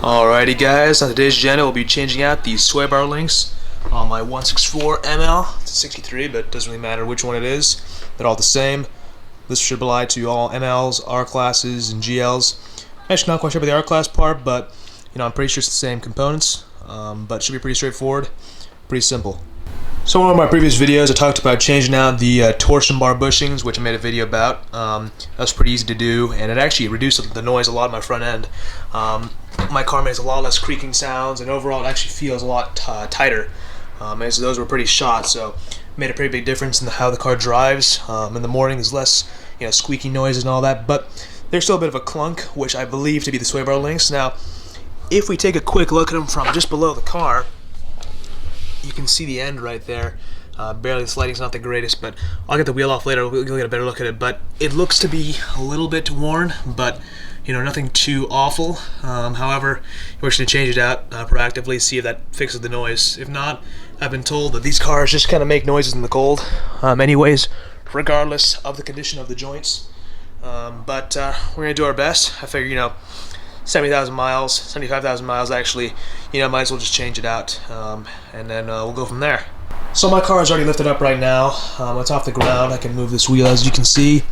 Alrighty guys, on today's agenda we'll be changing out the sway bar links on my 164 ML. It's a 63, but it doesn't really matter which one it is. They're all the same. This should apply to all MLs, R classes, and GLs. I'm actually not quite sure about the R class part, but I'm pretty sure it's the same components. But it should be pretty straightforward, pretty simple. So in one of my previous videos I talked about changing out the torsion bar bushings, which I made a video about. That was pretty easy to do, and it actually reduced the noise a lot on my front end. My car makes a lot less creaking sounds, and overall it actually feels a lot tighter. As those were pretty shot, so it made a pretty big difference in how the car drives. In the morning there's less squeaky noises and all that, but there's still a bit of a clunk, which I believe to be the sway bar links. Now, if we take a quick look at them from just below the car, you can see the end right there. Barely, the lighting's not the greatest, but I'll get the wheel off later, we'll get a better look at it. But it looks to be a little bit worn, but nothing too awful. However, we're just going to change it out proactively, see if that fixes the noise. If not, I've been told that these cars just kind of make noises in the cold anyways, regardless of the condition of the joints. But we're going to do our best. I figure, 70,000 miles, 75,000 miles actually, might as well just change it out, and then we'll go from there. So my car is already lifted up right now. It's off the ground. I can move this wheel, as you can see.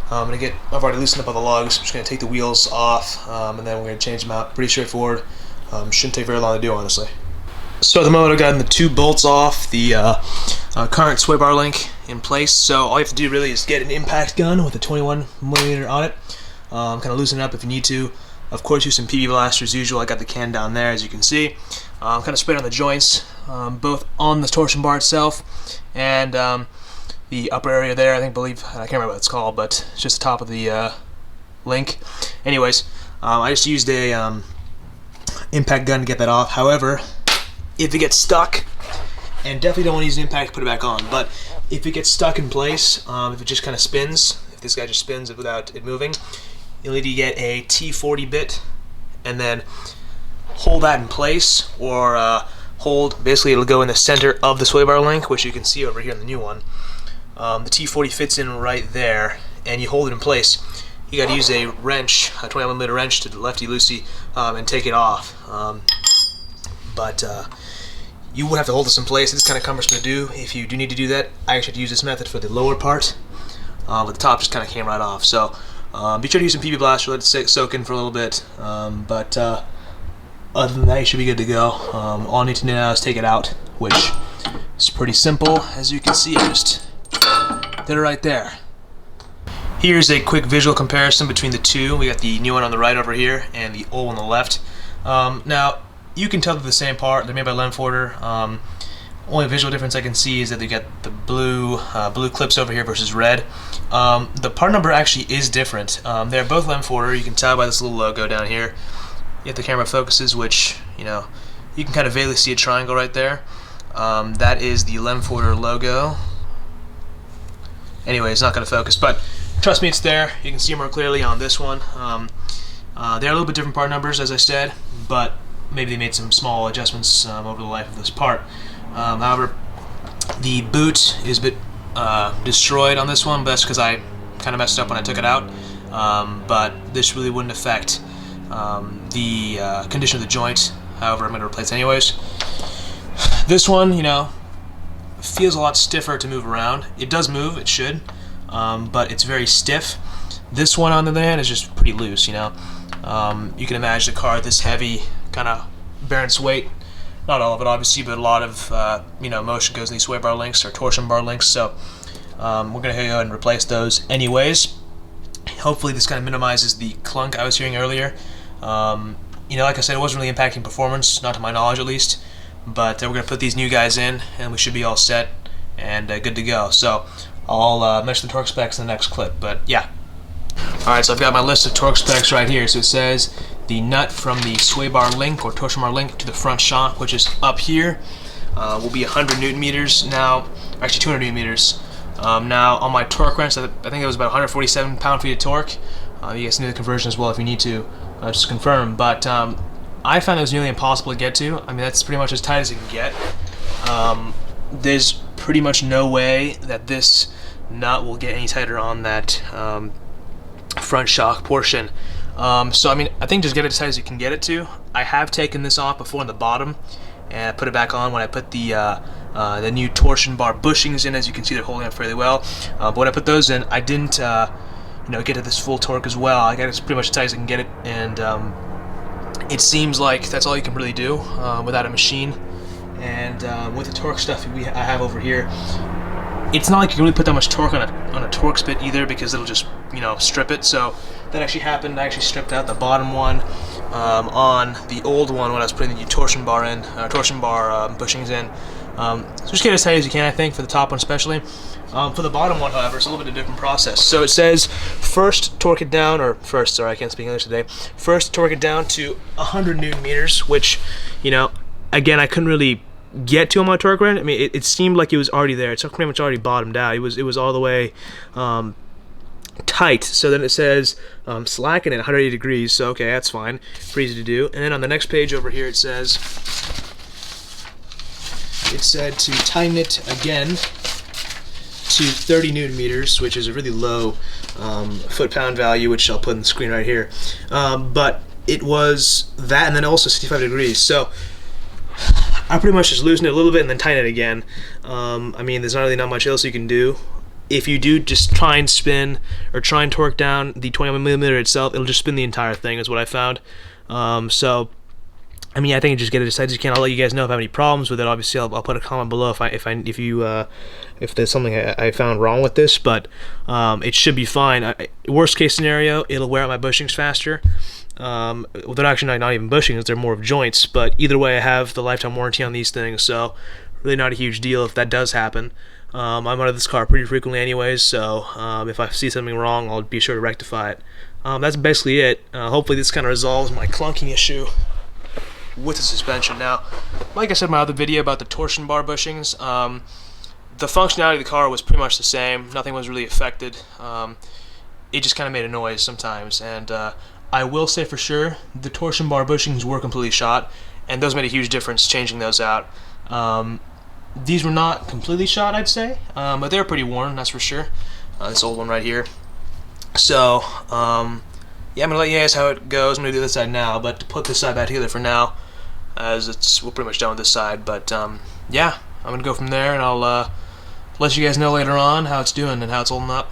I've already loosened up all the lugs. I'm just going to take the wheels off, and then we're going to change them out. Pretty straightforward. Shouldn't take very long to do, honestly. So at the moment I've gotten the two bolts off the current sway bar link in place. So all you have to do really is get an impact gun with a 21mm on it. Kind of loosen it up if you need to. Of course, use some PB blaster as usual. I got the can down there, as you can see. Kind of sprayed on the joints, both on the torsion bar itself and the upper area there. I can't remember what it's called, but it's just the top of the link. Anyways, I just used a impact gun to get that off. However, if it gets stuck, and definitely don't want to use an impact to put it back on, but if it gets stuck in place, if it just kind of spins, if this guy just spins it without it moving, you'll need to get a T40 bit and then hold that in place, or basically it'll go in the center of the sway bar link, which you can see over here in the new one. The T40 fits in right there, and you hold it in place. You got to use a wrench, a 21mm wrench to the lefty-loosey, and take it off. But you would have to hold this in place. It's kind of cumbersome to do. If you do need to do that, I actually have to use this method for the lower part, but the top just kind of came right off. So be sure to use some PB blaster, let it soak in for a little bit. But other than that, you should be good to go. All I need to do now is take it out, which is pretty simple. As you can see, I just did it right there. Here's a quick visual comparison between the two. We got the new one on the right over here and the old one on the left. Now, you can tell they're the same part. They're made by Lemforder. Only visual difference I can see is that they got the blue clips over here versus red. The part number actually is different. They're both Lemforder. You can tell by this little logo down here. If the camera focuses, which you can kind of vaguely see a triangle right there. That is the Lemforder logo. Anyway, it's not going to focus, but trust me, it's there. You can see more clearly on this one. They're a little bit different part numbers, as I said, but maybe they made some small adjustments over the life of this part. However, the boot is a bit destroyed on this one, but that's because I kind of messed up when I took it out. But this really wouldn't affect the condition of the joint. However, I'm going to replace it anyways. This one, feels a lot stiffer to move around. It does move, it should, but it's very stiff. This one, on the other hand, is just pretty loose. You can imagine a car this heavy kind of bearing its weight. Not all of it, obviously, but a lot of motion goes in these sway bar links or torsion bar links. So we're going to go ahead and replace those anyways. Hopefully this kind of minimizes the clunk I was hearing earlier. Like I said, it wasn't really impacting performance, not to my knowledge at least. But we're going to put these new guys in, and we should be all set and good to go. So I'll mention the torque specs in the next clip, but yeah. Alright, so I've got my list of torque specs right here. So it says the nut from the sway bar link or torsion bar link to the front shock, which is up here, will be 100 Newton meters. Now, actually 200 Newton meters. Now on my torque wrench, I think it was about 147 pound-feet of torque. You guys can do the conversion as well if you need to, just confirm. But I found it was nearly impossible to get to. I mean, that's pretty much as tight as it can get. There's pretty much no way that this nut will get any tighter on that front shock portion. So I mean, I think just get it as tight as you can get it to. I have taken this off before on the bottom, and I put it back on when I put the new torsion bar bushings in. As you can see, they're holding up fairly well. But when I put those in, I didn't get to this full torque as well. I got it pretty much as tight as I can get it, and it seems like that's all you can really do without a machine. And with the torque stuff I have over here, it's not like you can really put that much torque on a torque spit either, because it'll just strip it. So that actually happened. I actually stripped out the bottom one on the old one when I was putting the new torsion bar bushings in. So just get it as tight as you can, I think, for the top one especially. For the bottom one, however, it's a little bit of a different process. So it says first torque it down, sorry, I can't speak English today. First torque it down to 100 Newton meters, which, again, I couldn't really get to on my torque wrench. I mean, it seemed like it was already there. It's pretty much already bottomed out. It was all the way tight. So then it says slacken at 180 degrees. So okay, that's fine, pretty easy to do. And then on the next page over here, it said to tighten it again to 30 Newton meters, which is a really low foot-pound value, which I'll put on the screen right here. But it was that, and then also 65 degrees. So I pretty much just loosen it a little bit and then tighten it again. I mean, there's not really not much else you can do. If you do just try and spin or try and torque down the 20mm itself, it'll just spin the entire thing, is what I found. So I mean, I think you just get it as tight as you can. I'll let you guys know if I have any problems with it. Obviously, I'll put a comment below if there's something I found wrong with this, but it should be fine. Worst case scenario, it'll wear out my bushings faster. Well, they're actually not even bushings; they're more of joints. But either way, I have the lifetime warranty on these things, so really not a huge deal if that does happen. I'm out of this car pretty frequently anyways, so if I see something wrong, I'll be sure to rectify it. That's basically it. Hopefully this kind of resolves my clunking issue with the suspension. Now, like I said in my other video about the torsion bar bushings, the functionality of the car was pretty much the same. Nothing was really affected. It just kind of made a noise sometimes, and I will say for sure the torsion bar bushings were completely shot, and those made a huge difference changing those out. These were not completely shot, I'd say, but they were pretty worn, that's for sure. This old one right here. So, yeah, I'm going to let you guys how it goes. I'm going to do this side now, but to put this side back together for now, as we're pretty much done with this side. But, yeah, I'm going to go from there, and I'll let you guys know later on how it's doing and how it's holding up.